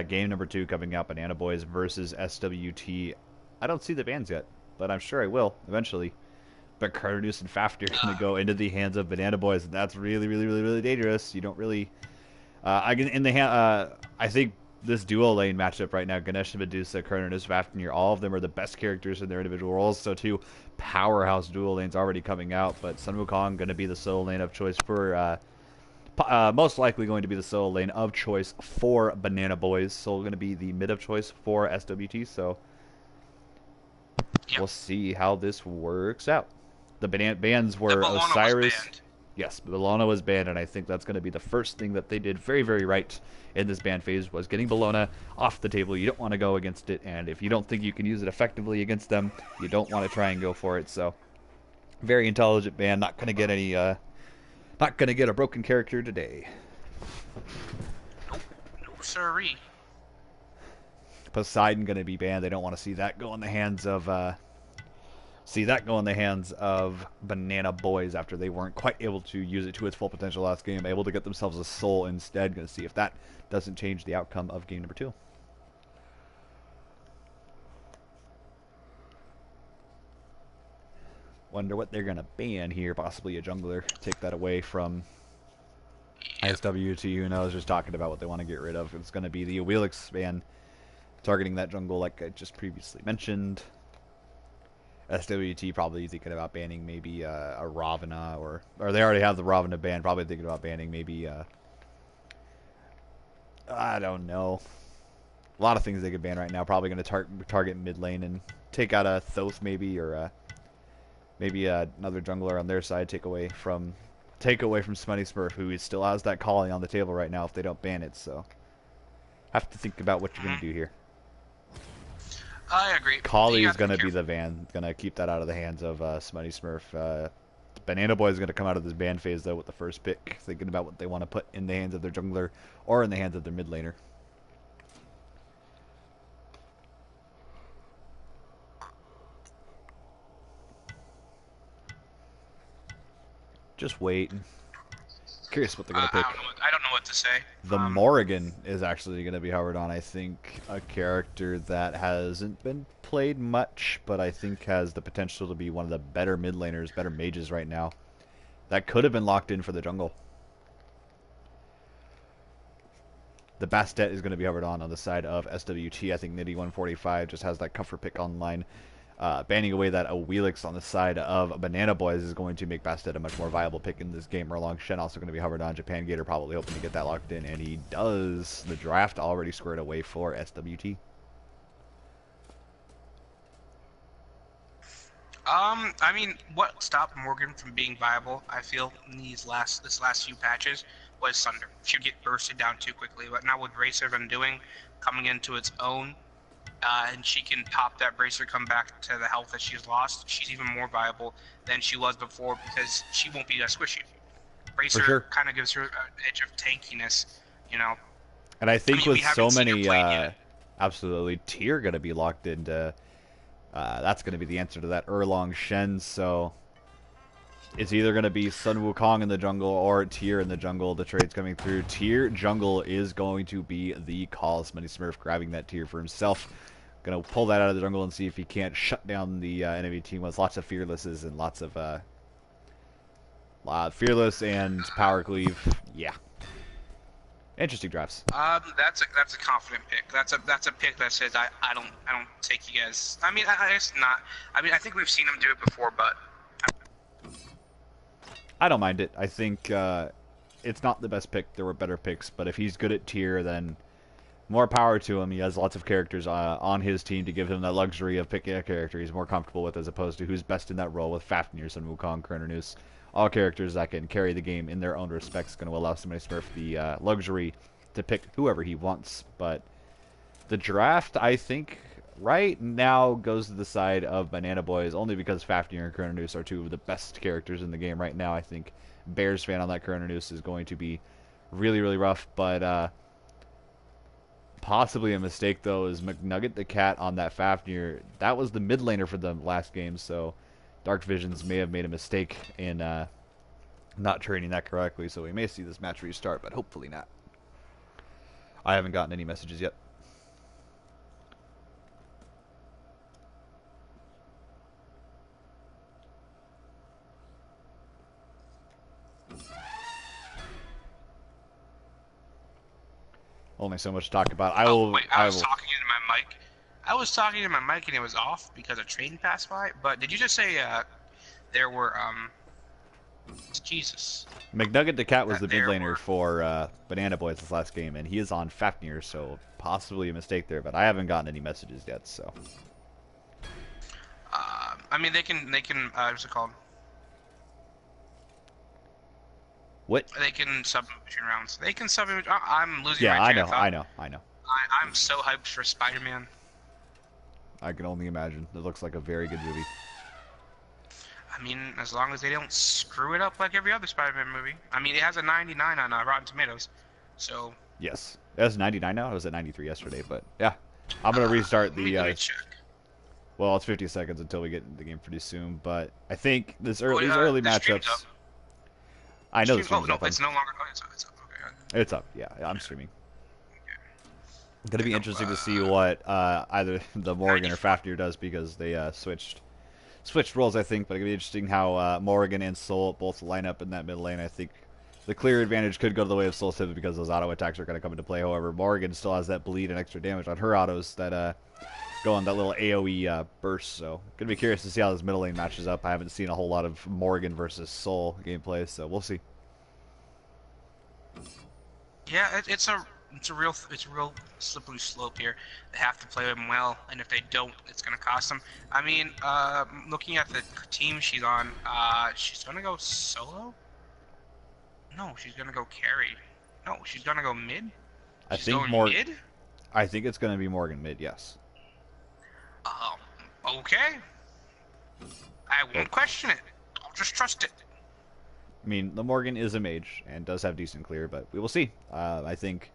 Game number 2 coming out, Banana Boys versus SWT. I don't see the bans yet, but I'm sure I will eventually. But Carnus and Fafnir are going to go into the hands of Banana Boys, and that's really, really, really, really dangerous. You don't really. I can in the hand. I think this duo lane matchup right now, Ganesh and Medusa, Carnus, Fafnir, all of them are the best characters in their individual roles. So two powerhouse duo lanes already coming out, but Sun Wukong going to be the solo lane of choice for most likely going to be the solo lane of choice for Banana Boys. So going to be the mid of choice for SWT. So Yep. we'll see how this works out. The bans The were Bologna was Osiris. banned. Yes, Bologna was banned, and I think that's going to be the first thing that they did very, very right in this ban phase was getting Bologna off the table. You don't want to go against it, and if you don't think you can use it effectively against them, you don't want to try and go for it. So, very intelligent ban. Not going to get any. Not going to get a broken character today. Nope. No siree. Poseidon going to be banned. They don't want to see that go in the hands of Banana Boys after they weren't quite able to use it to its full potential last game, able to get themselves a soul instead. Going to see if that doesn't change the outcome of game number 2. Wonder what they're going to ban here. Possibly a jungler. Take that away from Yep. SWT. You know, I was just talking about what they want to get rid of. It's going to be the Awilix ban, targeting that jungle like I just previously mentioned. SWT probably thinking about banning maybe a Ravana, or they already have the Ravana ban. Probably thinking about banning maybe I don't know. A lot of things they could ban right now. Probably going to target mid lane and take out a Thoth maybe, or maybe another jungler on their side. Take away from Smutty Smurf, who still has that calling on the table right now if they don't ban it. So have to think about what you're going to do here. I agree. Kali You is have to going be to be careful. the ban. Going to keep that out of the hands of Smutty Smurf. Banana Boy is going to come out of this ban phase, though, with the first pick, thinking about what they want to put in the hands of their jungler or in the hands of their mid laner. Just wait. Curious what they're going to pick. I don't know what to say. The Morrigan is actually going to be hovered on. I think a character that hasn't been played much, but I think has the potential to be one of the better mid laners, better mages right now. That could have been locked in for the jungle. The Bastet is going to be hovered on the side of SWT. I think Nitty 145 just has that comfort pick online. Banning away that Awilix on the side of Banana Boys is going to make Bastet a much more viable pick in this game. Erlong Shen also going to be hovered on. Japan Gator probably hoping to get that locked in, and he does. The draft already squared away for SWT. I mean, what stopped Morgan from being viable, I feel, in this last few patches was Sunder. She'd get bursted down too quickly, but now with Bracer been doing, coming into its own, and she can pop that Bracer, come back to the health that she's lost, she's even more viable than she was before because she won't be as squishy. For Bracer sure. kind of gives her an edge of tankiness, you know. And I I think mean, we with so haven't seen her many, played yet. absolutely, Tier going to be locked into. That's going to be the answer to that Erlong Shen. So it's either going to be Sun Wukong in the jungle or Tier in the jungle. The trade's coming through. Tier jungle is going to be the call. Smitty Smurf grabbing that Tier for himself. Going to pull that out of the jungle and see if he can't shut down the enemy team with lots of Fearlesses and lots of Fearless and Power Cleave. Yeah. Interesting drafts. That's a confident pick. That's a pick that says I don't take you guys. I mean, I guess not. I mean, I think we've seen him do it before, but I don't mind it. I think it's not the best pick. There were better picks, but if he's good at tier, then more power to him. He has lots of characters on his team to give him that luxury of picking a character he's more comfortable with, as opposed to who's best in that role with Fafnir, Sun Wukong, Kernanus. All characters that can carry the game in their own respects, going to allow somebody to Smurf the luxury to pick whoever he wants. But the draft, I think, right now goes to the side of Banana Boys, only because Fafnir and Kernanus are two of the best characters in the game right now. I think Bears fan on that Kernanus is going to be really, really rough, but possibly a mistake, though, is McNugget the Cat on that Fafnir. That was the mid laner for them last game, so Dark Visions may have made a mistake in not training that correctly, so we may see this match restart, but hopefully not. I haven't gotten any messages yet. Only so much to talk about. I Oh will. wait, I was talking into my mic. I was talking to my mic and it was off because a train passed by. But did you just say there were Jesus? McNugget the Cat was the mid There laner were. for Banana Boys this last game, and he is on Fafnir, so possibly a mistake there. But I haven't gotten any messages yet, so. I mean, they can. What's it called? What? They can sub in between rounds. They can sub in. I'm losing Yeah, my I train know, of thought. I know, I know. I'm so hyped for Spider-Man. I can only imagine. It looks like a very good movie. I mean, as long as they don't screw it up like every other Spider-Man movie. I mean, it has a 99 on Rotten Tomatoes, so. Yes. That's 99 now. I was at 93 yesterday, but yeah. I'm going to restart the... Let me check. Well, it's 50 seconds until we get into the game pretty soon, but I think these Oh, early the stream's matchups... up. I know the Oh, stream's no, up. it's no longer. Oh, it's up. Okay. It's up, yeah. I'm streaming. Going to be interesting to see what either the Morgan or Fafnir does because they switched roles, I think. But it'll be interesting how Morgan and Soul both line up in that mid lane. I think the clear advantage could go to the way of Soul simply because those auto attacks are going to come into play. However, Morgan still has that bleed and extra damage on her autos that go on that little AoE burst. So going to be curious to see how this middle lane matches up. I haven't seen a whole lot of Morgan versus Soul gameplay, so we'll see. Yeah, it's a real slippery slope here. They have to play them well, and if they don't, it's gonna cost them. I mean, looking at the team she's on, she's gonna go solo. No, she's gonna go carry. No, she's gonna go mid. She's going mid. I think it's gonna be Morgan mid. Yes. Okay. I won't question it. I'll just trust it. I mean, the Morgan is a mage and does have decent clear, but we will see. I think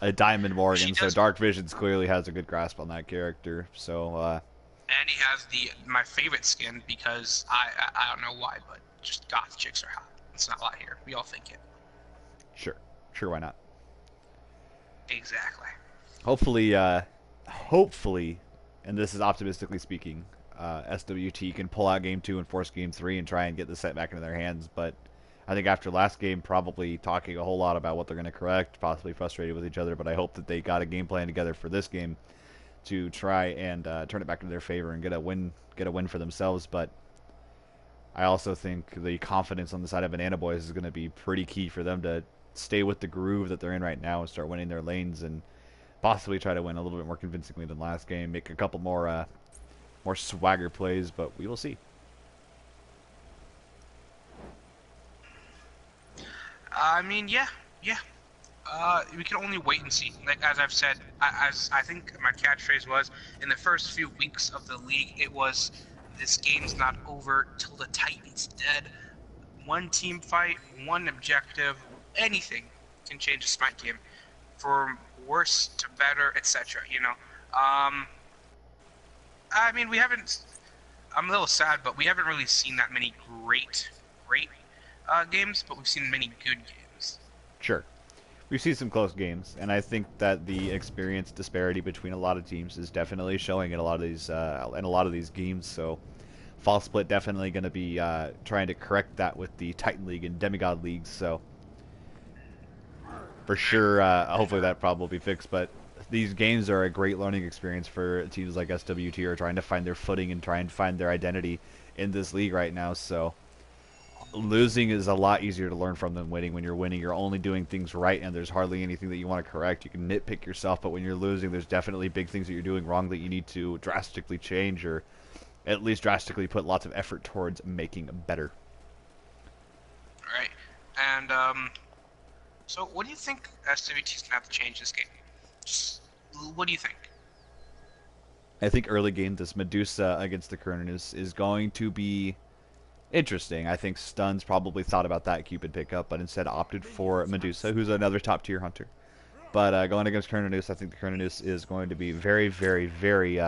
a Diamond Morgan, so Dark Visions clearly has a good grasp on that character. So. And he has my favorite skin because I don't know why, but just goth chicks are hot. Let's not lie here. We all think it. Sure, why not? Exactly. Hopefully, and this is optimistically speaking, SWT can pull out Game 2 and force Game 3 and try and get the set back into their hands. But I think after last game, probably talking a whole lot about what they're going to correct, possibly frustrated with each other. But I hope that they got a game plan together for this game to try and turn it back into their favor and get a win for themselves. But I also think the confidence on the side of Banana Boys is going to be pretty key for them to stay with the groove that they're in right now and start winning their lanes and possibly try to win a little bit more convincingly than last game. Make a couple more swagger plays, but we will see. I mean, yeah. We can only wait and see. Like as I've said, as I think my catchphrase was in the first few weeks of the league, it was this game's not over till the Titan's dead. One team fight, one objective, anything can change a Smite game, from worse to better, etc. You know. I mean, we haven't. I'm a little sad, but we haven't really seen that many great games, but we've seen many good games. Sure. We've seen some close games, and I think that the experience disparity between a lot of teams is definitely showing in a lot of these games. So, Fall Split definitely going to be trying to correct that with the Titan League and Demigod Leagues. So, for sure, hopefully that problem will be fixed. But these games are a great learning experience for teams like SWT who are trying to find their footing and try and find their identity in this league right now. So. Losing is a lot easier to learn from than winning. When you're winning, you're only doing things right, and there's hardly anything that you want to correct. You can nitpick yourself, but when you're losing, there's definitely big things that you're doing wrong that you need to drastically change, or at least drastically put lots of effort towards making better. Right. And, so what do you think SWT's going to have to change this game? Just, what do you think? I think early game, this Medusa against the Cernunnos is going to be interesting. I think Stuns probably thought about that Cupid pickup, but instead opted for Medusa, who's another top-tier hunter. But going against Cernunnos, I think the Cernunnos is going to be very, very, very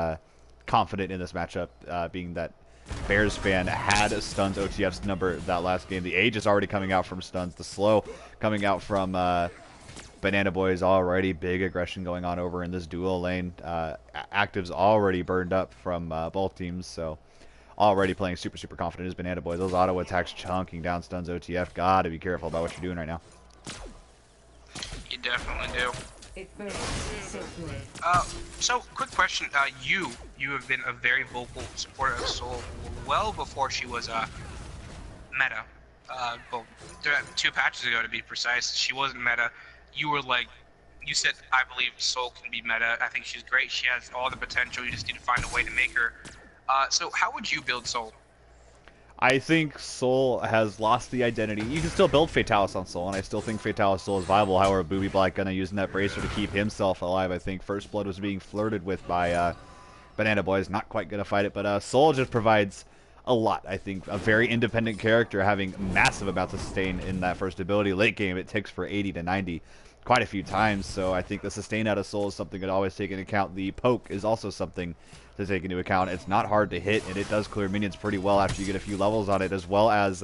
confident in this matchup, being that Bears fan had a Stuns OTF's number that last game. The age is already coming out from Stuns. The slow coming out from Banana Boy's already big aggression going on over in this duo lane. Active's already burned up from both teams, so already playing super confident as Banana Boy. Those auto attacks chunking down stuns OTF. Gotta be careful about what you're doing right now. You definitely do. It burns so good. So quick question. You have been a very vocal supporter of Soul well before she was meta. Well, 2 patches ago to be precise, she wasn't meta. You were like, you said, I believe Soul can be meta. I think she's great. She has all the potential. You just need to find a way to make her. So how would you build Soul? I think Soul has lost the identity. You can still build Fatalis on Soul, and I still think Fatalis still is viable. However, Booby Black gonna using that bracer to keep himself alive. I think First Blood was being flirted with by Banana Boys. Not quite gonna fight it, but Soul just provides a lot. I think a very independent character having massive amounts of sustain in that first ability. Late game, it ticks for 80 to 90 quite a few times, so I think the sustain out of Soul is something to always take into account. The poke is also something to take into account. It's not hard to hit, and it does clear minions pretty well after you get a few levels on it, as well as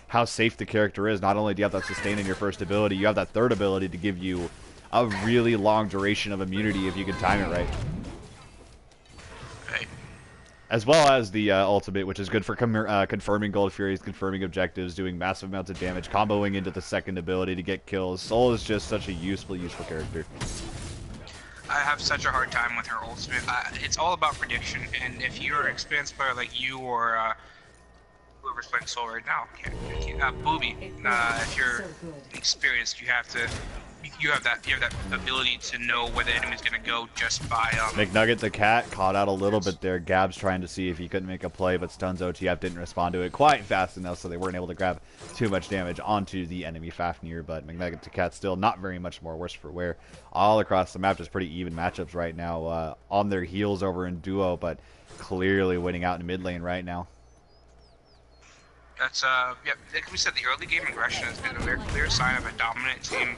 how safe the character is. Not only do you have that sustain in your first ability, you have that third ability to give you a really long duration of immunity if you can time it right. As well as the ultimate, which is good for confirming Gold Furies, confirming objectives, doing massive amounts of damage, comboing into the second ability to get kills. Soul is just such a useful character. I have such a hard time with her ultimate. It's all about prediction, and if you're an experienced player like you or whoever's playing Soul right now, Booby, if you're experienced, you have that ability to know where the enemy's gonna go just by McNugget the cat caught out a little bit there. Gab's trying to see if he couldn't make a play, but Stuns OTF didn't respond to it quite fast enough, so they weren't able to grab too much damage onto the enemy Fafnir. But McNugget the cat still not very much more worse for wear. All across the map, just pretty even matchups right now. On their heels over in duo, but clearly winning out in mid lane right now. That's yeah, like we said, the early game aggression has been a very clear sign of a dominant team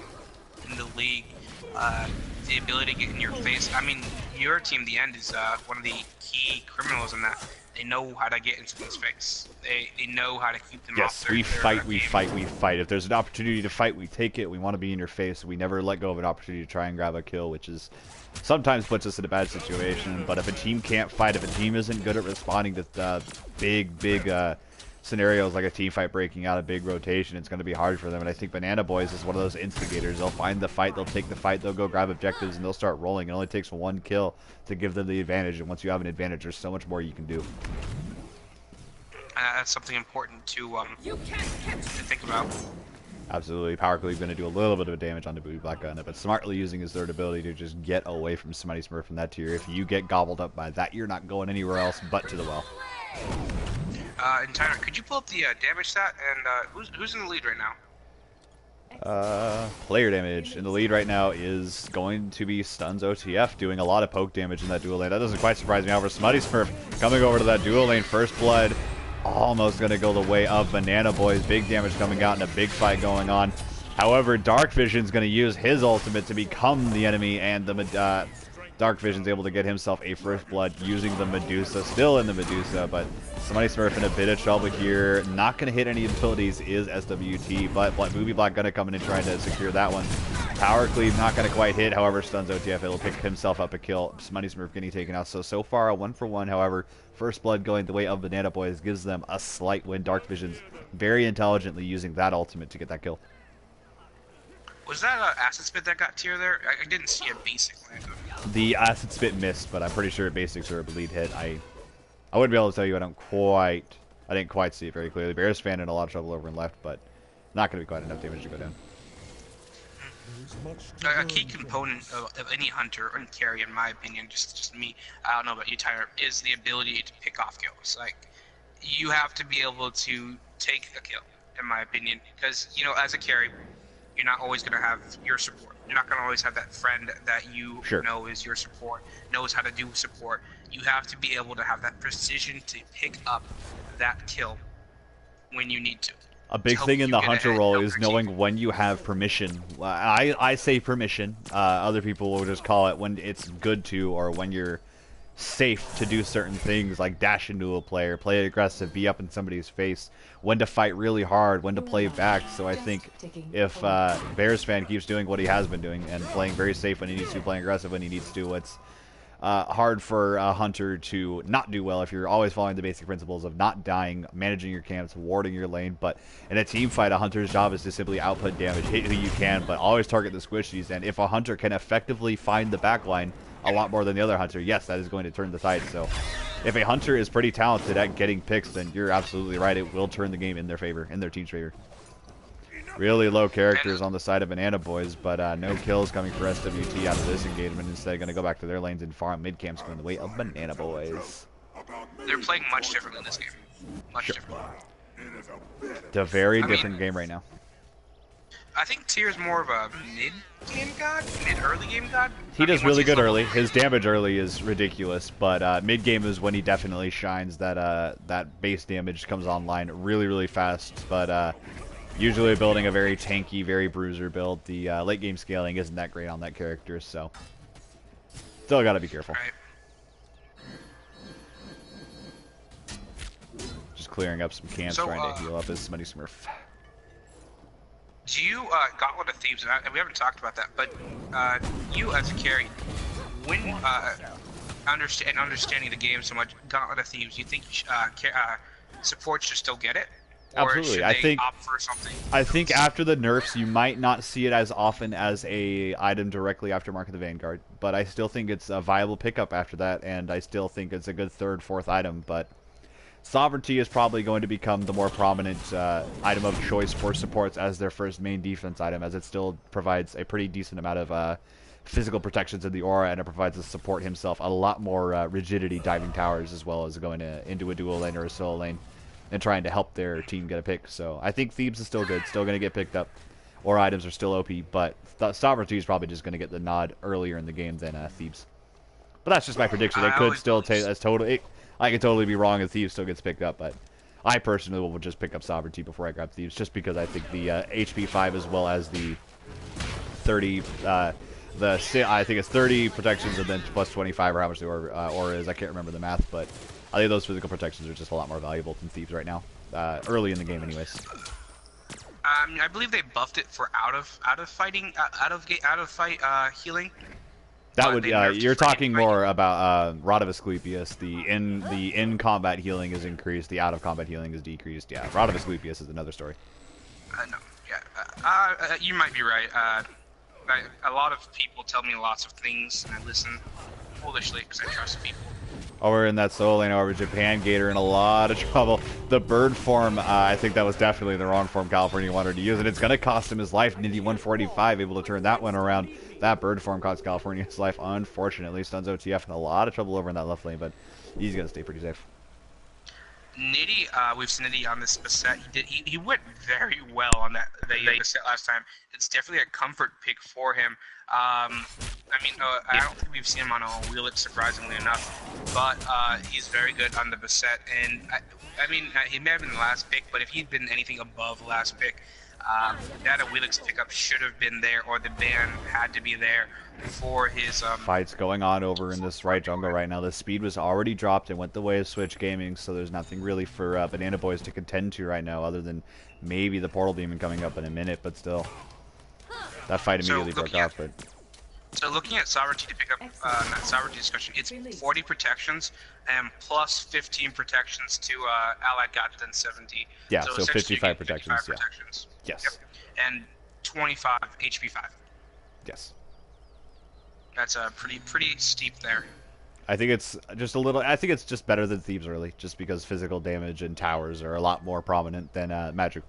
in the league. The ability to get in your face. I mean, your team, the End, is one of the key criminals in that. They know how to get into someone's face. They know how to keep them off their we fight, we game. fight, we fight. If there's an opportunity to fight, we take it. We want to be in your face. We never let go of an opportunity to try and grab a kill, which is sometimes puts us in a bad situation. But if a team can't fight, if a team isn't good at responding to big scenarios like a team fight breaking out, a big rotation, it's going to be hard for them. And I think Banana Boys is one of those instigators. They'll find the fight, they'll take the fight, they'll go grab objectives, and they'll start rolling. It only takes one kill to give them the advantage, and once you have an advantage, there's so much more you can do. That's something important to think about. Absolutely. Power Cleave going to do a little bit of damage on the Booty Black Gun, but smartly using his third ability to just get away from Smitey Smurf from that tier. If you get gobbled up by that, you're not going anywhere else but to the well. And Tyler, could you pull up the damage stat, and who's in the lead right now? Player damage in the lead right now is going to be Stuns OTF, doing a lot of poke damage in that dual lane. That doesn't quite surprise me. However, Smutty Smurf coming over to that dual lane, First Blood, almost going to go the way of Banana Boys. Big damage coming out and a big fight going on. However, Dark Vision's going to use his ultimate to become the enemy, and the Dark Vision's able to get himself a First Blood using the Medusa, still in the Medusa, but Smutty Smurf in a bit of trouble here. Not going to hit any utilities is SWT, but Booby Black going to come in and try to secure that one. Power Cleave not going to quite hit, however, Stuns OTF. It'll pick himself up a kill. Smutty Smurf getting taken out, so far a 1-for-1. However, First Blood going the way of Banana Boys gives them a slight win. Dark Vision's very intelligently using that ultimate to get that kill. Was that an Acid Spit that got tier there? I didn't see a basic land. The Acid Spit missed, but I'm pretty sure basics are a bleed hit. I wouldn't be able to tell you. I didn't quite see it very clearly. Bears fan in a lot of trouble over and left, but not going to be quite enough damage to go down. A key component of any hunter or carry, in my opinion, just me, I don't know about you, Tyler, is the ability to pick off kills. Like, you have to be able to take a kill, in my opinion, because, you know, as a carry, you're not always going to have your support. You're not going to always have that friend that you know is your support, knows how to do support. You have to be able to have that precision to pick up that kill when you need to. A big thing in the hunter role is knowing when you have permission. I say permission. Other people will just call it when it's good to, or when you're safe to do certain things like dash into a player, play aggressive, be up in somebody's face, when to fight really hard, when to play back. So I think if Bears fan keeps doing what he has been doing and playing very safe when he needs to, playing aggressive when he needs to, it's hard for a hunter to not do well if you're always following the basic principles of not dying, managing your camps, warding your lane. But in a team fight, a hunter's job is to simply output damage, hit who you can, but always target the squishies. And if a hunter can effectively find the backline a lot more than the other hunter, yes, that is going to turn the tide. So if a hunter is pretty talented at getting picks, then you're absolutely right. It will turn the game in their favor, in their team's favor. Really low characters on the side of Banana Boys, but no kills coming for SWT out of this engagement. Instead, going to go back to their lanes and farm. Mid camp's going the way of Banana Boys. They're playing much different in this game. Much different. It's a very different game right now. I think Tyr's more of a mid-game god, mid-early game god. He does really good early. His damage early is ridiculous, but mid-game is when he definitely shines. That base damage comes online really, really fast, but usually building a very tanky, very bruiser build. The late game scaling isn't that great on that character, so still gotta be careful. Right. Just clearing up some camps, trying to heal up his Smutty Smurf. Do you, Gauntlet of Thieves, and we haven't talked about that, but you as a carry, when understanding the game so much, Gauntlet of Thieves, you think support should still get it? Or Absolutely. should I they think opt for something I think after the nerfs, you might not see it as often as a item directly after Mark of the Vanguard, but I still think it's a viable pickup after that, and I still think it's a good third, fourth item. But Sovereignty is probably going to become the more prominent item of choice for supports as their first main defense item, as it still provides a pretty decent amount of physical protections in the aura, and it provides the support himself a lot more rigidity diving towers, as well as going into a dual lane or a solo lane and trying to help their team get a pick. So I think Thebes is still good, still going to get picked up. Or items are still OP, but Sovereignty is probably just going to get the nod earlier in the game than Thebes. But that's just my prediction. It could still take that's totally. I could totally be wrong if Thebes still gets picked up, but I personally will just pick up Sovereignty before I grab Thebes, just because I think the HP 5 as well as the 30, I think it's 30 protections and then plus 25 or how much the aura is. I can't remember the math, but I think those physical protections are just a lot more valuable than Thebes right now, early in the game, anyways. I believe they buffed it for out of fight healing. That would you're talking more about Rod of Asclepius. The in combat healing is increased, the out of combat healing is decreased. Yeah, Rod of Asclepius is another story. No, yeah, you might be right. A lot of people tell me lots of things, and I listen foolishly because I trust people. Over in that solo lane over Japan Gator in a lot of trouble. The bird form, I think that was definitely the wrong form California wanted to use, and it's going to cost him his life. Nitty 145 able to turn that one around. That bird form cost California his life, unfortunately. Stuns OTF in a lot of trouble over in that left lane, but he's going to stay pretty safe. Nitty, we've seen Nitty on this Beset. He went very well on the Beset last time. It's definitely a comfort pick for him. I don't think we've seen him on a Wheelix, surprisingly enough, but he's very good on the Beset. And he may have been the last pick, but if he'd been anything above last pick, that a Wheelix pickup should have been there, or the ban had to be there for his fights going on over in this right jungle right now. The speed was already dropped and went the way of Switch Gaming, so there's nothing really for Banana Boys to contend to right now, other than maybe the Portal Demon coming up in a minute. But still, that fight immediately broke off. But so looking at Sovereignty to pick up that Sovereignty discussion, it's 40 protections and plus 15 protections to allied gods and 70. Yeah, so 55 protections. 55 protections. Yes. Yep. And 25 HP 5. Yes. That's a pretty steep there. I think it's just a little. I think it's just better than Thebes early, just because physical damage and towers are a lot more prominent than Magical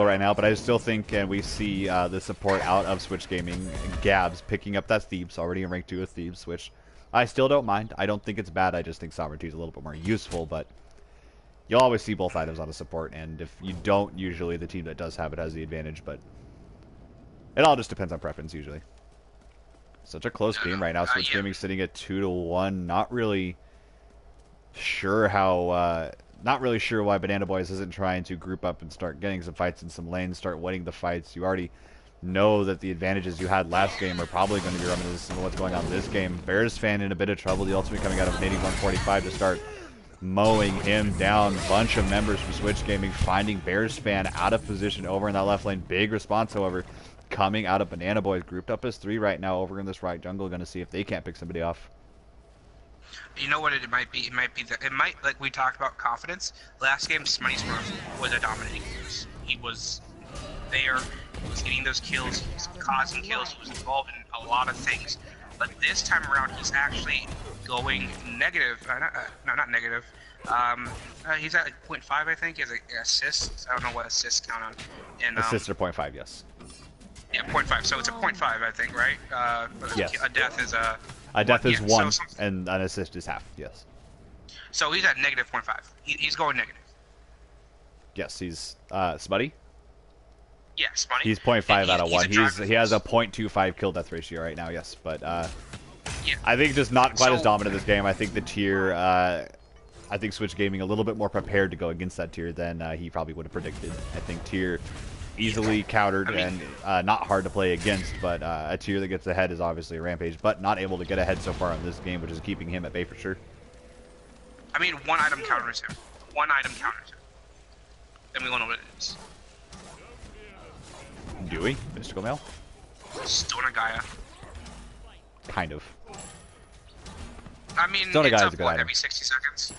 right now. But I still think, and we see the support out of Switch Gaming, Gabs picking up that Thebes, already in rank 2 with Thebes, which I still don't mind. I don't think it's bad. I just think Sovereignty is a little bit more useful, but you'll always see both items on a support, and if you don't, usually the team that does have it has the advantage, but it all just depends on preference, usually. Such a close game right now. Switch Gaming sitting at 2-1. Not really sure how. Not really sure why Banana Boys isn't trying to group up and start getting some fights in some lanes, start winning the fights. You already know that the advantages you had last game are probably going to be reminiscent of what's going on this game. Bears fan in a bit of trouble. The ultimate coming out of Nitty 145 to start mowing him down. Bunch of members from Switch Gaming finding Bears fan out of position over in that left lane. Big response, however, coming out of Banana Boys, grouped up as 3 right now over in this right jungle. Going to see if they can't pick somebody off. You know what it might be? It might, like we talked about confidence. Last game, Smite was a dominating force. He was there, he was getting those kills, he was causing kills, he was involved in a lot of things. But this time around, he's actually going negative. Not negative. He's at like 0.5, I think. He has assists. I don't know what assists count on. And, assists are 0.5, yes. Yeah, 0.5. So it's a 0.5, I think, right? Yes. A death is a... A death is 1, so and an assist is half, yes. So he's at negative 0.5. He's going negative. Yes, he's Smutty. Yeah, Smutty. He's 0.5 out of 1. He has a point. 0.25 kill death ratio right now, yes. But Yeah. I think just not quite as dominant this game. I think the tier, I think Switch Gaming a little bit more prepared to go against that tier than he probably would have predicted. I think tier easily countered and not hard to play against, but a tier that gets ahead is obviously a Rampage, but not able to get ahead so far in this game, which is keeping him at bay for sure. I mean, one item counters him. One item counters him. Then we won't know what it is. Dewey, Mystical Mail? Stona Gaia. Kind of. I mean, Stona it's Gaia up is a good what, item. every 60 seconds?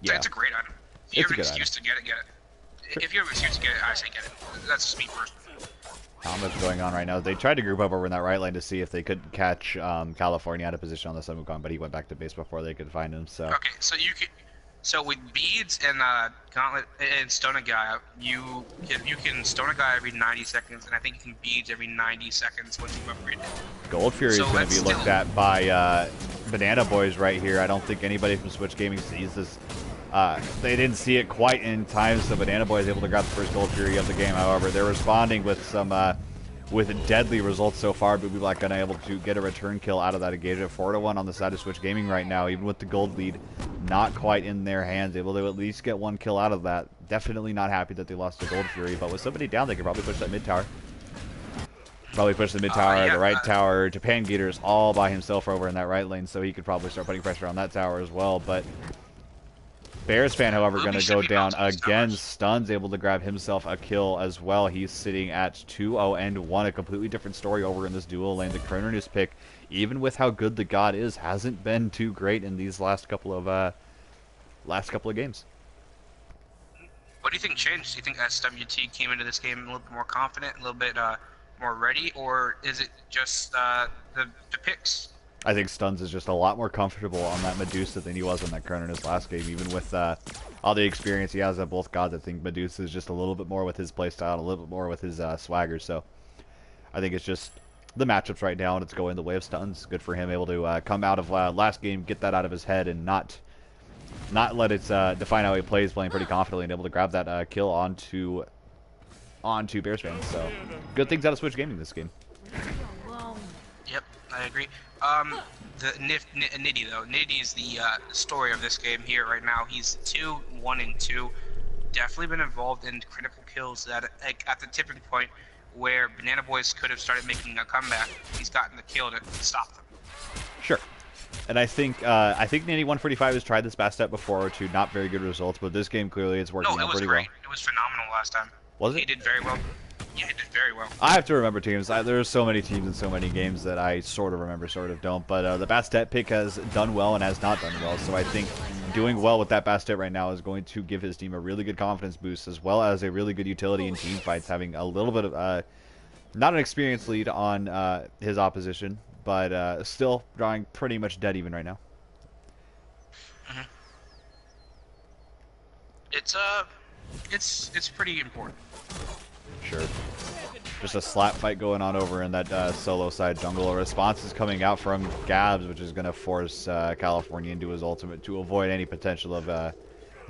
Yeah. It's a great item. If you It's have a an good excuse to get it, get it. If you have an excuse to get it, I say get it. That's just me personally. Not much going on right now. They tried to group up over in that right lane to see if they could catch California out of position on the Sumukon, but he went back to base before they could find him. So Okay, so you can... So with beads and gauntlet and Stona Gaia, you can Stona Gaia every 90 seconds, and I think you can beads every 90 seconds once you upgrade it. Gold Fury is So going to be that's looked still- at by Banana Boys right here. I don't think anybody from Switch Gaming sees this. They didn't see it quite in time, so Banana Boy is able to grab the first Gold Fury of the game. However, they're responding with some with deadly results so far. But Black Gun able to get a return kill out of that engagement. 4-1 on the side of Switch Gaming right now, even with the gold lead not quite in their hands. Able to at least get 1 kill out of that. Definitely not happy that they lost the Gold Fury, but with somebody down, they could probably push that mid tower. Probably push the mid tower, Yeah, the right tower. Japan Gator's all by himself over in that right lane, so he could probably start putting pressure on that tower as well. But Bears fan, however, going to go down again. Stun's able to grab himself a kill as well. He's sitting at 2-0-1. A completely different story over in this duo lane. The Kronernus pick, even with how good the god is, hasn't been too great in these last couple of games. What do you think changed? Do you think SWT came into this game a little bit more confident, a little bit more ready, or is it just the picks? I think Stuns is just a lot more comfortable on that Medusa than he was on that Kern in his last game, even with all the experience he has at both gods. I think Medusa is just a little bit more with his playstyle, a little bit more with his swagger. So I think it's just the matchups right now, and it's going the way of Stuns. Good for him, able to come out of last game, get that out of his head, and not let it define how he plays, playing pretty confidently, and able to grab that kill onto Bears fans. So good things out of Switch Gaming this game. Yep, I agree. Nitty though. Nitty is the story of this game here right now. He's 2-1-2. Definitely been involved in critical kills that at the tipping point where Banana Boys could have started making a comeback. He's gotten the kill to stop them. Sure. And I think Nitty 145 has tried this Bastet before to not very good results, but this game clearly it's working out pretty well. It was phenomenal last time. Was it? He did very well. Yeah, he did very well. I have to remember teams. There's so many teams in so many games that I sort of remember, sort of don't. But the Bastet pick has done well and has not done well. So I think doing well with that Bastet right now is going to give his team a really good confidence boost, as well as a really good utility in team fights, having a little bit of not an experience lead on his opposition, but still drawing pretty much dead even right now. Mm-hmm. It's pretty important. Sure. Just a slap fight going on over in that solo side jungle. A response is coming out from Gabs, which is going to force California into his ultimate to avoid any potential of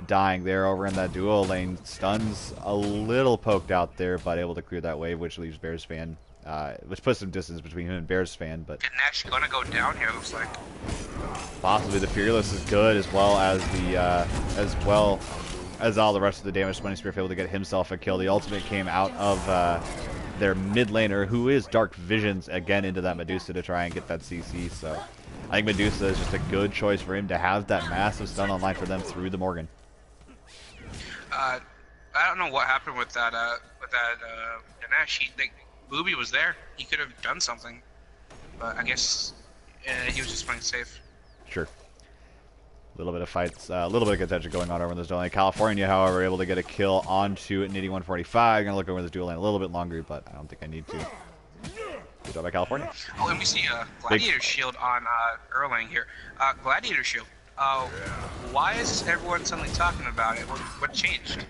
dying there over in that duo lane. Stuns a little poked out there, but able to clear that wave, which leaves Bears fan, which puts some distance between him and Bears fan. But Nash gonna go down here, looks like. Possibly the Fearless is good, as well as all the rest of the damage. Money Spear able to get himself a kill. The ultimate came out of their mid laner, who is Dark Visions, again into that Medusa to try and get that CC. So I think Medusa is just a good choice for him to have that massive stun online for them through the Morgan. I don't know what happened with that Ganesh. Like, Booby was there. He could have done something, but I guess he was just playing safe. Sure. A little bit of fights, a little bit of contention going on over in this duel lane. California, however, able to get a kill onto Nitty 145. Gonna look over this duel lane a little bit longer, but I don't think I need to. Good job by California. Oh, and we see Gladiator Shield on Erlang here. Gladiator Shield. Why is everyone suddenly talking about it? What changed?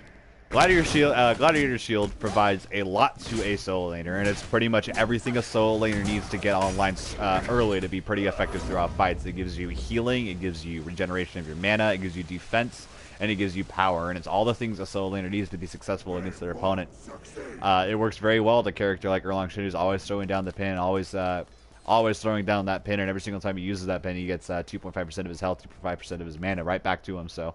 Gladiator Shield provides a lot to a solo laner, and it's pretty much everything a solo laner needs to get online early to be pretty effective throughout fights. It gives you healing, it gives you regeneration of your mana, it gives you defense, and it gives you power, and it's all the things a solo laner needs to be successful against their opponent. It works very well with a character like Erlang Shin, who's always throwing down the pin, always throwing down that pin, and every single time he uses that pin, he gets 2.5% of his health, 2.5% of his mana right back to him. So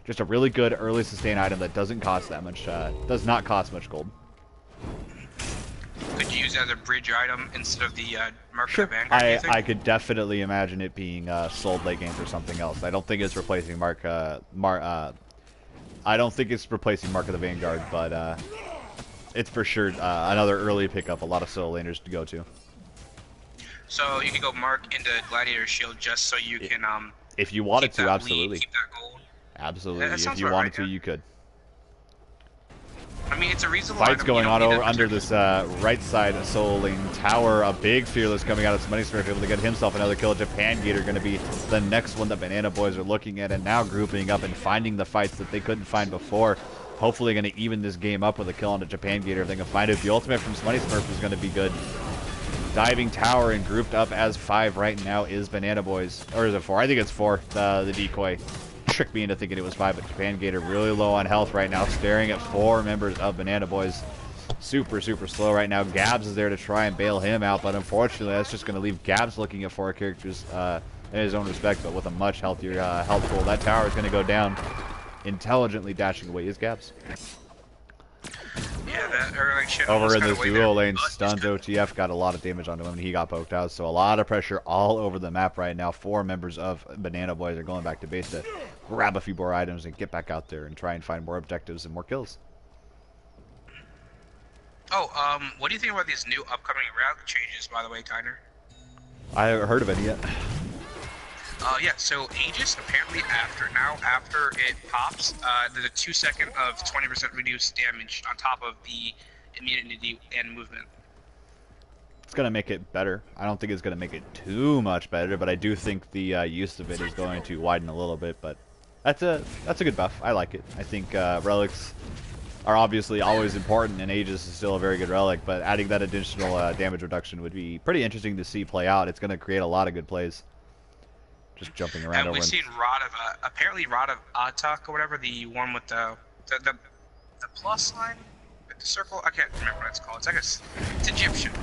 just a really good early sustain item that doesn't cost that much, does not cost much gold. Could you use it as a bridge item instead of the Mark Sure. of the Vanguard? I could definitely imagine it being sold late game for something else. I don't think it's replacing I don't think it's replacing Mark of the Vanguard, but it's for sure another early pickup. A lot of solo laners to go to. So you can go Mark into Gladiator Shield just so you can if you wanted keep to, that absolutely. lead, keep that gold. Absolutely. That If you about wanted right, to, yeah. you could. I mean, it's a reasonable Fights item. going You on don't need over that under protection. this right side solo lane tower. A big Fearless coming out of Smite Smurf, able to get himself another kill. Japan Gator going to be the next one that Banana Boys are looking at, and now grouping up and finding the fights that they couldn't find before. Hopefully going to even this game up with a kill on the Japan Gator if they can find it. The ultimate from Smite Smurf is going to be good. Diving tower and grouped up as 5 right now is Banana Boys. Or is it 4? I think it's 4. The decoy tricked me into thinking it was 5, but Japan Gator really low on health right now, staring at 4 members of Banana Boys. Super slow right now. Gabs is there to try and bail him out, but unfortunately that's just going to leave Gabs looking at 4 characters in his own respect, but with a much healthier health pool. That tower is going to go down. Intelligently dashing away is Gabs. Yeah, that Erlang shit Over almost in got this away duo there. lane, But Stuns OTF got a lot of damage onto him and he got poked out. So a lot of pressure all over the map right now. 4 members of Banana Boys are going back to base to grab a few more items and get back out there and try and find more objectives and more kills. Oh, what do you think about these new upcoming route changes, by the way, Tyner? I haven't heard of it yet. Yeah, so Aegis, apparently after it pops, there's a 2-second of 20% reduced damage on top of the immunity and movement. It's going to make it better. I don't think it's going to make it too much better, but I do think the use of it is going to widen a little bit. But that's a good buff. I like it. I think relics are obviously always important, and Aegis is still a very good relic, but adding that additional damage reduction would be pretty interesting to see play out. It's going to create a lot of good plays. Just jumping around And over. we've seen Rod of, apparently Rod of Atak or whatever, the one with the plus sign with the circle. I can't remember what it's called. It's like it's Egyptian.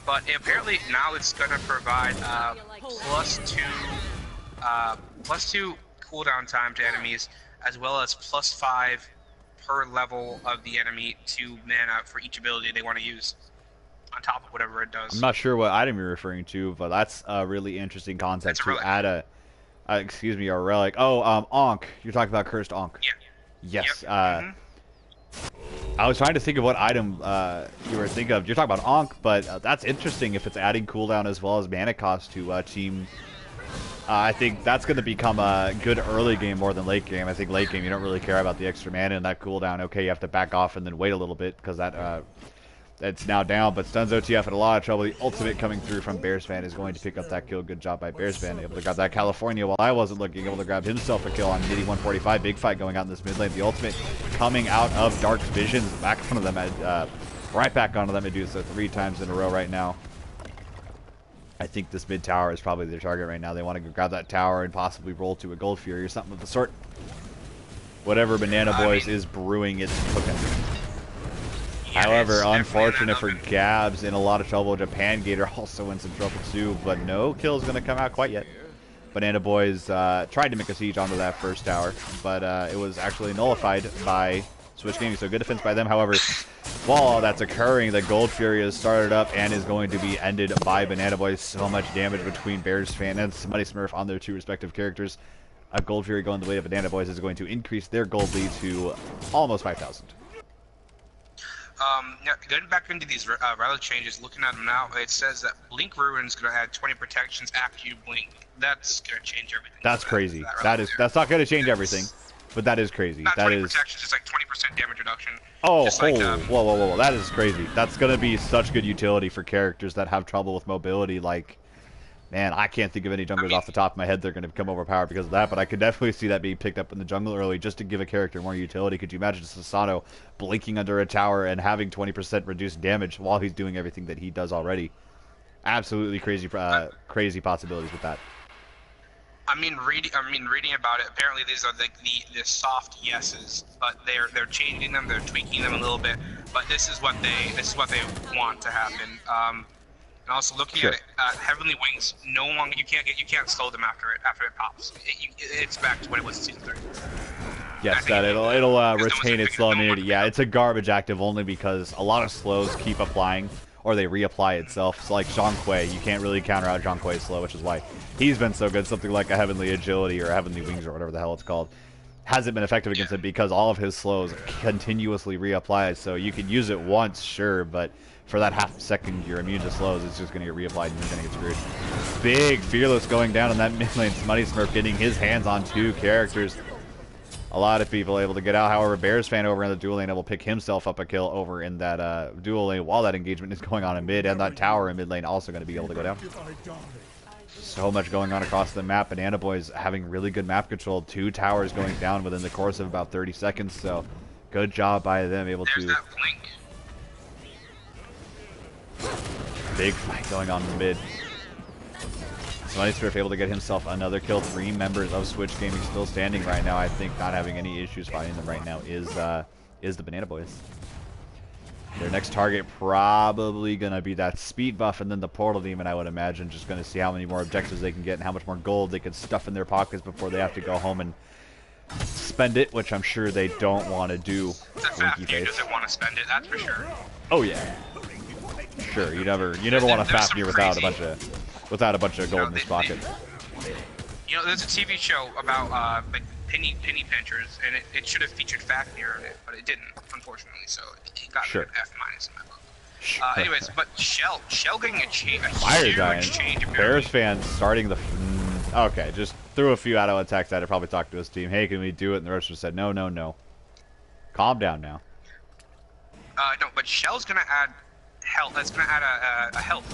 But apparently now it's going to provide +2 cooldown time to enemies, as well as +5 per level of the enemy to mana for each ability they want to use, on top of whatever it does. I'm not sure what item you're referring to, but that's a really interesting concept to add a relic. Oh, Ankh. You're talking about Cursed Ankh. Yeah. Yes. Yep. I was trying to think of what item you were thinking of. You're talking about Ankh, but that's interesting if it's adding cooldown as well as mana cost to team. I think that's going to become a good early game more than late game. I think late game you don't really care about the extra mana and that cooldown. Okay, you have to back off and then wait a little bit because that's now down, but Stuns OTF had a lot of trouble. The ultimate coming through from Bearsfan is going to pick up that kill. Good job by Bearsfan, able to grab that California while I wasn't looking, able to grab himself a kill on Nitty 145. Big fight going out in this mid lane. The ultimate coming out of Dark Visions, back onto them, right back onto that Medusa 3 times in a row right now. I think this mid tower is probably their target right now. They want to go grab that tower and possibly roll to a Gold Fury or something of the sort. Whatever Banana Boys is brewing, it's cooking. Yeah, However, it's unfortunate for definitely Gabs, in a lot of trouble. Japan Gator also in some trouble too, but no kill is going to come out quite yet. Banana Boys tried to make a siege onto that first tower, but it was actually nullified by Switch Gaming, so good defense by them. However, While that's occurring, the Gold Fury is started up and is going to be ended by Banana Boy. So much damage between Bears fan and Smutty Smurf on their two respective characters. A Gold Fury going the way of Banana Boys is going to increase their gold lead to almost 5,000. Yeah, getting back into these relic changes, looking at them now, it says that Blink Ruin's going to add 20 protections after you blink. That's going to change everything. That's crazy. That's not going to change everything, but that is crazy. Not that 20 is protections, it's like 20% damage reduction. Oh, Just whoa, like, whoa, that is crazy. That's going to be such good utility for characters that have trouble with mobility. Like, man, I can't think of any junglers off the top of my head that are going to become overpowered because of that, but I could definitely see that being picked up in the jungle early just to give a character more utility. Could you imagine Sasano blinking under a tower and having 20% reduced damage while he's doing everything that he does already? Absolutely crazy, crazy possibilities with that. I mean, reading about it. Apparently, these are the soft yeses, but they're changing them, they're tweaking them a little bit. But this is what they want to happen. And also looking at it, Heavenly Wings, no longer you can't slow them after it pops. It's back to what it was in season 3. Yes, that it'll retain its slow immunity. Yeah, it's a garbage active only because a lot of slows keep applying or they reapply itself. So like Zhang Kuei, you can't really counter out Zhang Kuei's slow, which is why he's been so good. Something like a Heavenly Agility or Heavenly Wings or whatever the hell it's called hasn't been effective against it because all of his slows continuously reapply. So you can use it once, sure, but for that half second you're immune to slows, it's just going to get reapplied and you're going to get screwed. Big Fearless going down on that mid lane. Smutty Smurf getting his hands on 2 characters. A lot of people able to get out. However, Bears fan over in the dual lane will pick himself up a kill over in that dual lane while that engagement is going on in mid, and that tower in mid lane also going to be able to go down. So much going on across the map. Banana Boys having really good map control. 2 towers going down within the course of about 30 seconds. So good job by them able There's to. That blink. Big fight going on in the mid. Smutty Smurf able to get himself another kill. 3 members of Switch Gaming still standing right now. I think not having any issues fighting them right now is the Banana Boys. Their next target probably going to be that speed buff and then the Portal Demon, I would imagine. Just going to see how many more objectives they can get and how much more gold they can stuff in their pockets before they have to go home and spend it, which I'm sure they don't want to do. The Fafnir doesn't want to spend it, that's for sure. Oh yeah. Sure, you never want a Fafnir without a bunch of gold in his pocket. You know, there's a TV show about like penny pinchers, and it should have featured Fafnir in it, but it didn't, unfortunately. So it got an F- in my book. Anyways, but Shell getting a Fire huge Giant. change. Bears fans starting the. Okay, just threw a few auto attacks at it. Probably talked to his team. Hey, can we do it? And the rest just said no, no, no. Calm down now. No, but Shell's gonna add health. That's gonna add a health.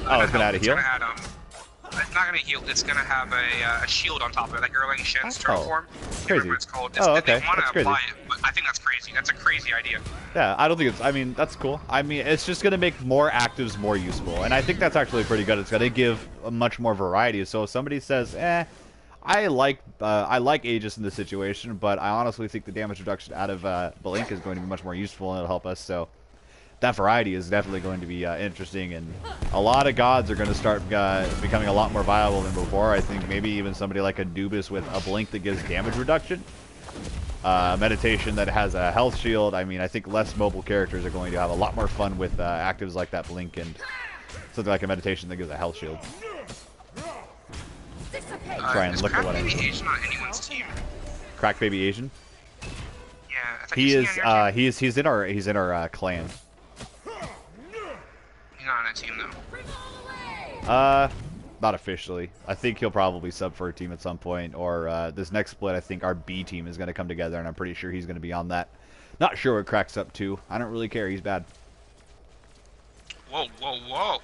Oh, it's gonna add a heal. It's not gonna heal. It's gonna have a shield on top of it, like Erlang Shen's turn form. Crazy. It's called. Oh, okay. They want to apply crazy. it, but I think that's crazy. That's a crazy idea. Yeah, I don't think it's. I mean, that's cool. I mean, it's just gonna make more actives more useful, and I think that's actually pretty good. It's gonna give a much more variety. So if somebody says, I like Aegis in this situation, but I honestly think the damage reduction out of Blink is going to be much more useful and it'll help us. So that variety is definitely going to be interesting, and a lot of gods are going to start becoming a lot more viable than before. I think maybe even somebody like a Dubis with a Blink that gives damage reduction, Meditation that has a health shield. I mean, I think less mobile characters are going to have a lot more fun with actives like that Blink and something like a Meditation that gives a health shield. Try and look at what I'm saying. Asian on anyone's team? Crack Baby Asian? Yeah, I thought he is. He's in our clan. He's not on a team though. Not officially. I think he'll probably sub for a team at some point, or this next split. I think our B team is going to come together, and I'm pretty sure he's going to be on that. Not sure what Crack's up to. I don't really care. He's bad. Whoa, whoa, whoa!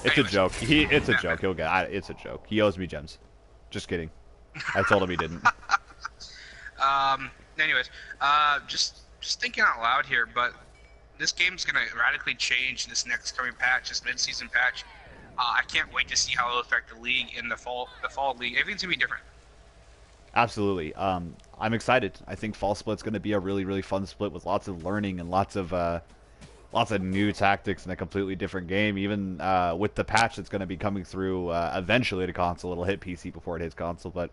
It's a joke. It's a joke. He'll get. It's a joke. He owes me gems. Just kidding. I told him he didn't. Anyways, just thinking out loud here, but this game's gonna radically change this next coming patch, this mid-season patch. I can't wait to see how it'll affect the league in the fall league. Everything's gonna be different. Absolutely. I'm excited. I think fall split's gonna be a really, really fun split with lots of learning and lots of new tactics in a completely different game. Even with the patch that's going to be coming through eventually to console, it'll hit PC before it hits console. But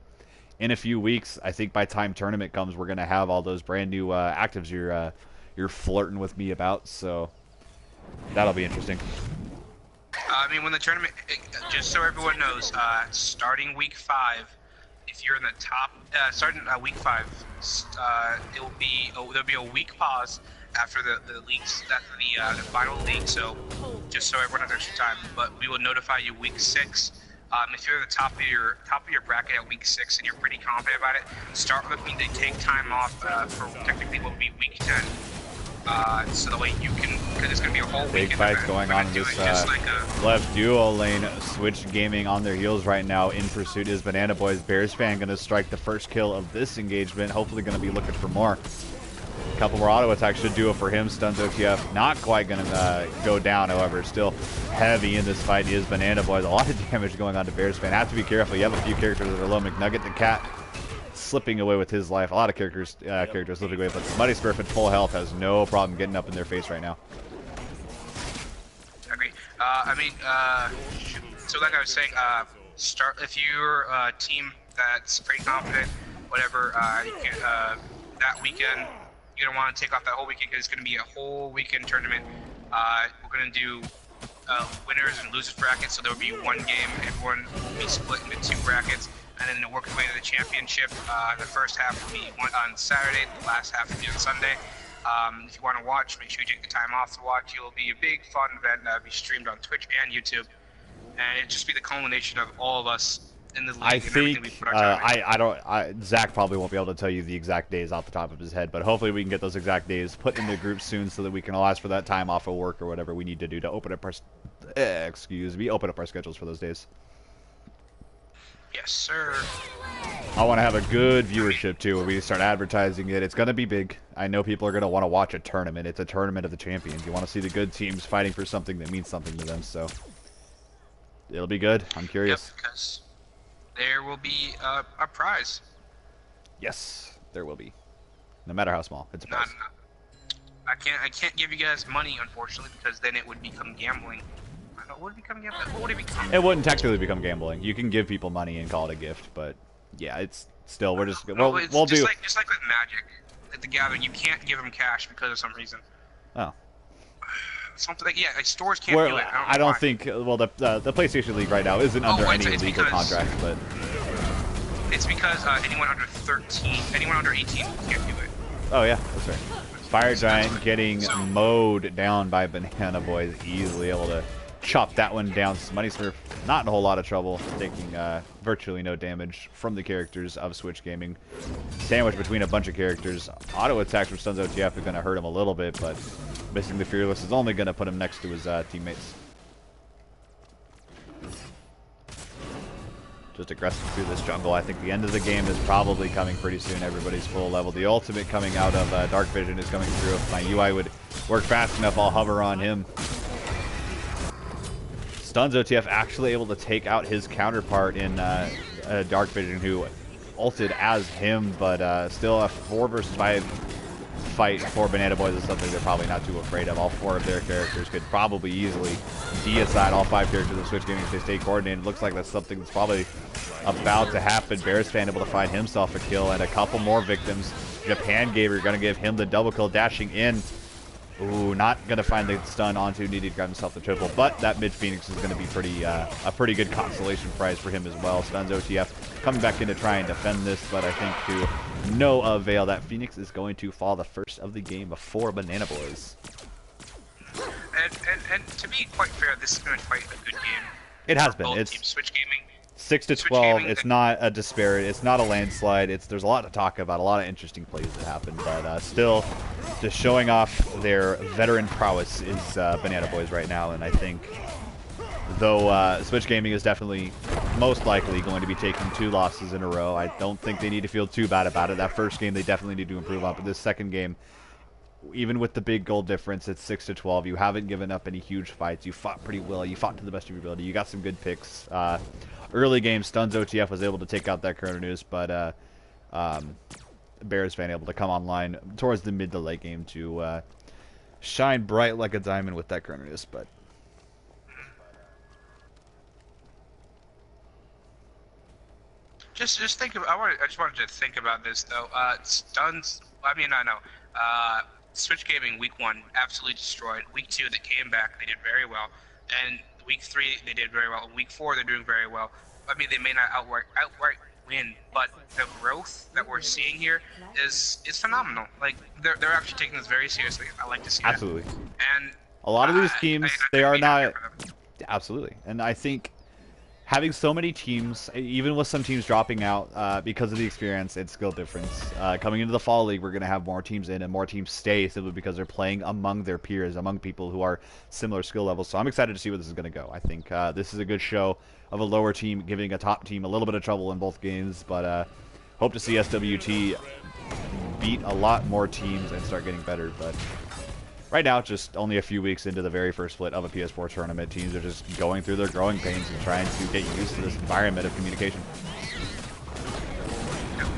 in a few weeks, I think by time tournament comes, we're going to have all those brand new actives you're you're flirting with me about. So that'll be interesting. I mean, when the tournament, just so everyone knows, starting week 5, if you're in the top, starting week 5, it will be there'll be a week pause after the leagues, after the final league. So just so everyone has extra time, but we will notify you week 6. If you're at the top of your bracket at week 6 and you're pretty confident about it, start looking to take time off for technically what will be week 10. So that way you can, because it's going to be a whole big weekend fights event. going We're on gonna in do this it just like a, left duo lane. Switch Gaming on their heels right now. In pursuit is Banana Boys. Bears fan going to strike the first kill of this engagement. Hopefully going to be looking for more. A couple more auto attacks should do it for him. Stuns OTF not quite going to go down, however. Still heavy in this fight is Banana Boys. A lot of damage going on to Bears fan. Have to be careful. You have a few characters that are low. McNugget the cat slipping away with his life. A lot of characters slipping away, but Muddy Smurf at full health has no problem getting up in their face right now. I agree. So like I was saying, start if you're a team that's pretty confident, whatever. You can that weekend. You're gonna want to take off that whole weekend because it's gonna be a whole weekend tournament. We're gonna do winners and losers brackets, so there will be one game. Everyone will be split into 2 brackets. And then they'll work their way to the championship. The first half will be on Saturday, the last half will be on Sunday. If you want to watch, make sure you take the time off to watch. It will be a big, fun event that will be streamed on Twitch and YouTube. And it'll just be the culmination of all of us in the league I and everything we think put our time in. Zach probably won't be able to tell you the exact days off the top of his head, but hopefully we can get those exact days put in the group soon so that we can all ask for that time off of work or whatever we need to do to open up our open up our schedules for those days. Yes, sir. I want to have a good viewership too when we start advertising it. It's going to be big. I know people are going to want to watch a tournament. It's a tournament of the champions. You want to see the good teams fighting for something that means something to them, so it'll be good. I'm curious. Yep, because there will be a prize. Yes, there will be. No matter how small, it's a prize. I can't give you guys money, unfortunately, because then it would become gambling. Would it become gambling? What would it become? It wouldn't technically become gambling. You can give people money and call it a gift, but yeah, it's still we'll do just like with Magic, at the Gathering, you can't give them cash because of some reason. Oh. Something like stores can't do it. I don't think. Well, the PlayStation League right now isn't under any legal contract, but it's because anyone under 13, anyone under 18 can't do it. Oh yeah, that's right. Fire Giant getting mowed down by Banana Boys, easily able to chop that one down. Money Smurf not in a whole lot of trouble, taking virtually no damage from the characters of Switch Gaming. Sandwiched between a bunch of characters. Auto attacks from Stuns OTF are going to hurt him a little bit, but missing the Fearless is only going to put him next to his teammates. Just aggressive through this jungle. I think the end of the game is probably coming pretty soon. Everybody's full level. The ultimate coming out of Dark Vision is coming through. If my UI would work fast enough, I'll hover on him. Stuns OTF actually able to take out his counterpart in Dark Vision, who ulted as him, but still a 4 versus 5 fight for Banana Boys is something they're probably not too afraid of. All 4 of their characters could probably easily deicide all 5 characters of Switch Gaming if they stay coordinated. Looks like that's something that's probably about to happen. Bears fan able to find himself a kill and a couple more victims. Japan Gamer going to give him the double kill, dashing in. Ooh, not going to find the stun onto, needed to grab himself the triple, but that mid Phoenix is going to be a pretty good consolation prize for him as well. Stuns OTF coming back in to try and defend this, but I think to no avail. That Phoenix is going to fall the first of the game for Banana Boys. And to be quite fair, this has been quite a good game. It has been. It's Switch Gaming. 6-12. It's not a disparate. It's not a landslide. There's a lot to talk about. A lot of interesting plays that happen, but still, just showing off their veteran prowess is Banana Boys right now. And I think, though Switch Gaming is definitely most likely going to be taking 2 losses in a row, I don't think they need to feel too bad about it. That first game they definitely need to improve on, but this second game, even with the big goal difference, it's 6-12. You haven't given up any huge fights. You fought pretty well. You fought to the best of your ability. You got some good picks. Early game, Stuns OTF was able to take out that Chrononews, but Bears fan able to come online towards the mid to late game to shine bright like a diamond with that Chrononews. But just think of. I just wanted to think about this though. Stuns. I mean, I know. Switch Gaming week 1 absolutely destroyed. Week 2 they came back, they did very well, and week 3 they did very well. Week 4 they're doing very well. I mean, they may not outright win, but the growth that we're seeing here is phenomenal. Like they're actually taking this very seriously. I like to see Absolutely. that. And A lot of these teams, they are I'd be happy not. for them. Absolutely. And I think having so many teams, even with some teams dropping out because of the experience and skill difference, coming into the Fall League, we're going to have more teams in and more teams stay simply because they're playing among their peers, among people who are similar skill levels. So I'm excited to see where this is going to go. I think this is a good show of a lower team giving a top team a little bit of trouble in both games, but hope to see SWT beat a lot more teams and start getting better. But right now, just only a few weeks into the very first split of a PS4 tournament, teams are just going through their growing pains and trying to get used to this environment of communication.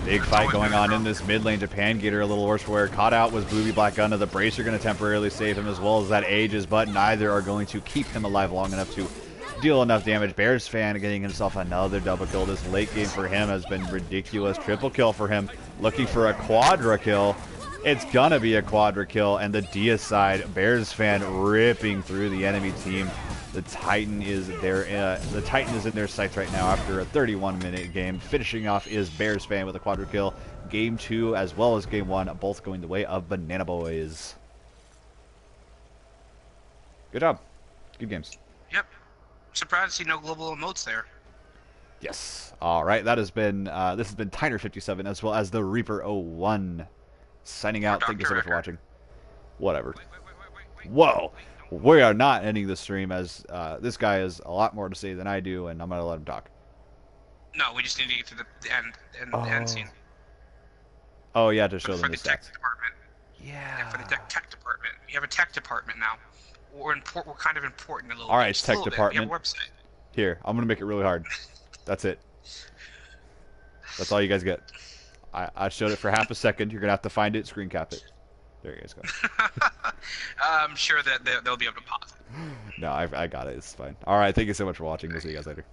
Big fight going on in this mid lane. Japan Gator a little worse for it. Caught out was Booby Black Gunna. The Brace are going to temporarily save him as well as that Aegis, but neither are going to keep him alive long enough to deal enough damage. Bears fan getting himself another double kill. This late game for him has been ridiculous. Triple kill for him. Looking for a quadra kill. It's gonna be a quadra kill, and the Dia side, Bears fan ripping through the enemy team. The Titan is there. The Titan is in their sights right now after a 31-minute game. Finishing off is Bears fan with a quadra kill. Game 2 as well as Game 1, both going the way of Banana Boys. Good job. Good games. Yep. Surprised to see no global emotes there. Yes. All right. That has been this has been Tyner57 as well as the Reaper01 signing out. Thank you so much for watching. Whatever. Whoa. We are not ending the stream as this guy has a lot more to say than I do, and I'm gonna let him talk. No, we just need to get to the end, the end scene. Oh yeah, to show For them the the tech stats. department. Yeah, for the tech department. We have a tech department now. We're kind of important a little. All right, bit, just a tech little bit. department. We have a website. Here, I'm gonna make it really hard. That's it. That's all you guys get. I showed it for half a second. You're gonna have to find it, screen cap it. There you guys go. I'm sure that they'll be able to pause it. No, I got it. It's fine. All right, thank you so much for watching. We'll see you guys later.